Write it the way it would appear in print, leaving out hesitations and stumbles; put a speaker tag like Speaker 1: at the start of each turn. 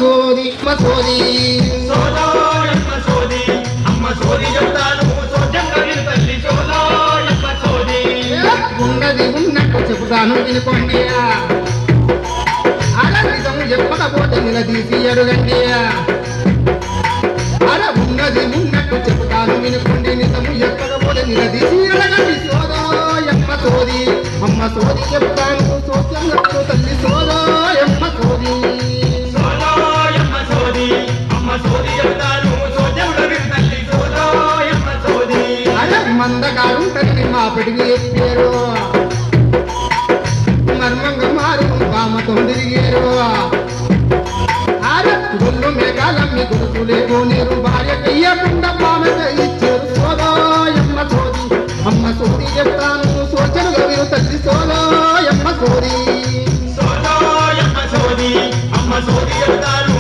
Speaker 1: సోది సోది
Speaker 2: సోదోయమ్మ సోది అమ్మ సోది చెప్తాను సోజంగా విను తల్లి సోదోయమ్మ సోది
Speaker 1: ఉన్నది ఉన్నట్టు చెబుతాను వినుకోండి అలా నిజము చెప్పకపోతే నిలదీసి అడుగండి అలా ఉన్నది ఉన్నట్టు చెబుతాను వినుకోండి నిజము చెప్పకపోతే నిలదీసి అడగండి సోదోయమ్మ సోది అమ్మ సోది చెప్తాను సోచంగా తల్లి సోదోయమ్మ సోది
Speaker 2: సోదోయమ్మ సోది అమ్మ సోది చెప్తాను సోజంగా విను తల్లి సోదోయమ్మ సోది
Speaker 1: అలా మందకారుంటని మా పెడిగి చెప్పారు మర్మంగా మారు కామతో తిరిగారు గుళ్ళు మేఘాలమ్మి గురుతులేమో నీరు భార్య కయ్యకుండా పామెగా ఇచ్చారు సోదోయమ్మ సోది అమ్మ సోది చెప్తాను సోచనుగా విను తల్లి సోదోయమ్మ సోది
Speaker 2: సోదోయమ్మ సోది అమ్మ సోది చెప్తాను